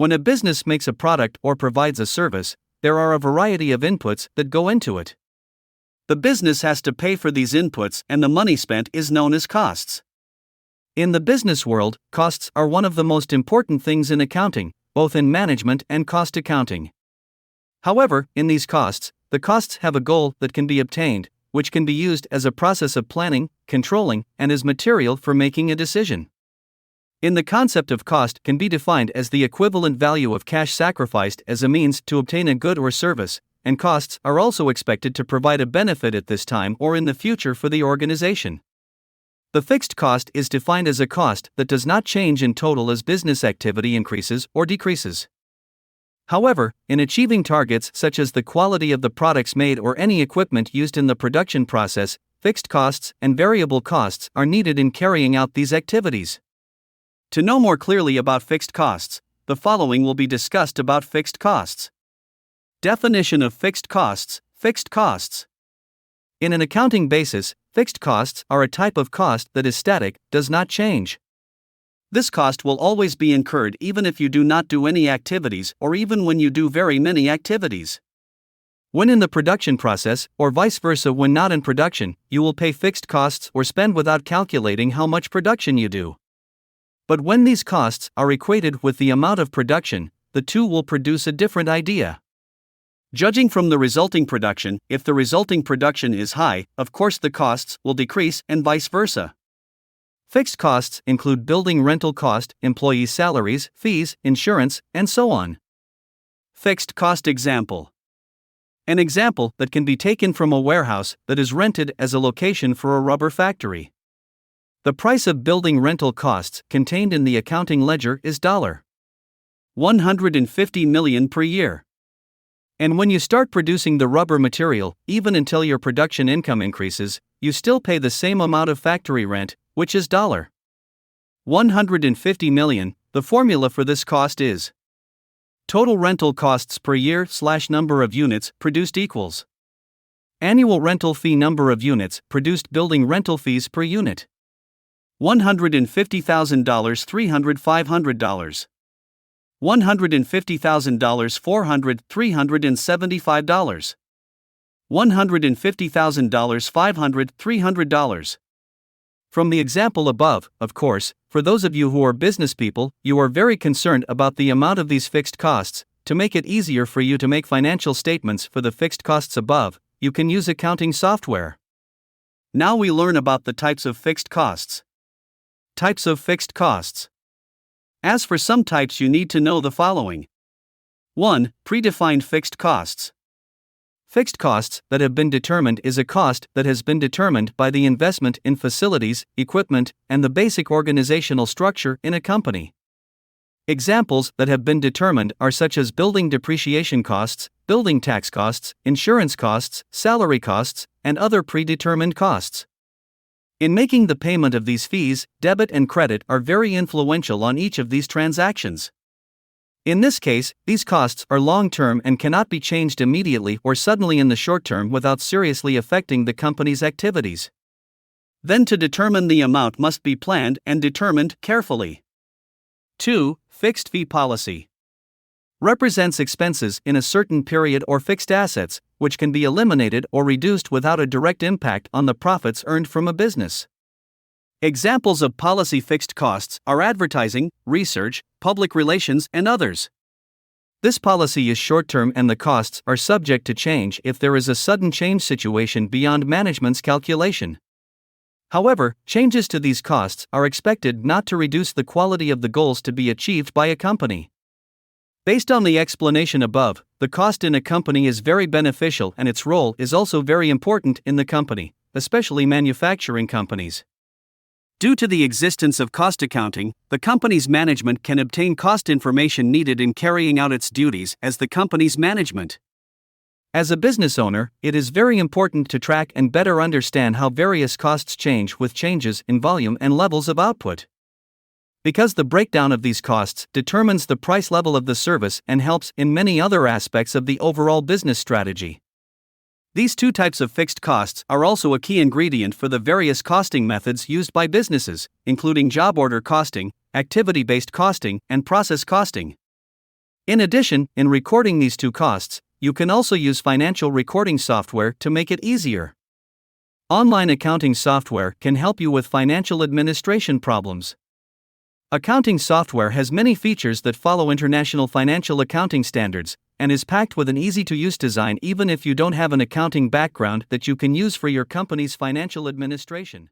When a business makes a product or provides a service, there are a variety of inputs that go into it. The business has to pay for these inputs, and the money spent is known as costs. In the business world, costs are one of the most important things in accounting, both in management and cost accounting. However, in these costs, the costs have a goal that can be obtained, which can be used as a process of planning, controlling, and as material for making a decision. The concept of cost can be defined as the equivalent value of cash sacrificed as a means to obtain a good or service, and costs are also expected to provide a benefit at this time or in the future for the organization. The fixed cost is defined as a cost that does not change in total as business activity increases or decreases. However, in achieving targets such as the quality of the products made or any equipment used in the production process, fixed costs and variable costs are needed in carrying out these activities. To know more clearly about fixed costs, the following will be discussed about fixed costs. Definition of fixed costs. Fixed costs. In an accounting basis, fixed costs are a type of cost that is static, does not change. This cost will always be incurred even if you do not do any activities or even when you do very many activities. When in the production process, or vice versa when not in production, you will pay fixed costs or spend without calculating how much production you do. But when these costs are equated with the amount of production, the two will produce a different idea. Judging from the resulting production, if the resulting production is high, of course the costs will decrease and vice versa. Fixed costs include building rental cost, employee salaries, fees, insurance, and so on. Fixed cost example. An example that can be taken from a warehouse that is rented as a location for a rubber factory. The price of building rental costs contained in the accounting ledger is $150 million per year. And when you start producing the rubber material, even until your production income increases, you still pay the same amount of factory rent, which is $150 million. The formula for this cost is total rental costs per year / number of units produced equals annual rental fee number of units produced building rental fees per unit. $150,000 $300 $500 $150,000 $400 $375 $150,000 $500 $300. From the example above, of course, for those of you who are business people, you are very concerned about the amount of these fixed costs. To make it easier for you to make financial statements for the fixed costs above, you can use accounting software. Now we learn about the types of fixed costs. Types of fixed costs. As for some types, you need to know the following. 1. Predefined fixed costs. Fixed costs that have been determined is a cost that has been determined by the investment in facilities, equipment, and the basic organizational structure in a company. Examples that have been determined are such as building depreciation costs, building tax costs, insurance costs, salary costs, and other predetermined costs. In making the payment of these fees, debit and credit are very influential on each of these transactions. In this case, these costs are long-term and cannot be changed immediately or suddenly in the short term without seriously affecting the company's activities. Then to determine the amount must be planned and determined carefully. 2. Fixed fee policy. Represents expenses in a certain period or fixed assets, which can be eliminated or reduced without a direct impact on the profits earned from a business. Examples of policy fixed costs are advertising, research, public relations, and others. This policy is short-term and the costs are subject to change if there is a sudden change situation beyond management's calculation. However, changes to these costs are expected not to reduce the quality of the goals to be achieved by a company. Based on the explanation above, the cost in a company is very beneficial and its role is also very important in the company, especially manufacturing companies. Due to the existence of cost accounting, the company's management can obtain cost information needed in carrying out its duties as the company's management. As a business owner, it is very important to track and better understand how various costs change with changes in volume and levels of output. Because the breakdown of these costs determines the price level of the service and helps in many other aspects of the overall business strategy. These two types of fixed costs are also a key ingredient for the various costing methods used by businesses, including job order costing, activity-based costing, and process costing. In addition, in recording these two costs, you can also use financial recording software to make it easier. Online accounting software can help you with financial administration problems. Accounting software has many features that follow international financial accounting standards, and is packed with an easy-to-use design even if you don't have an accounting background that you can use for your company's financial administration.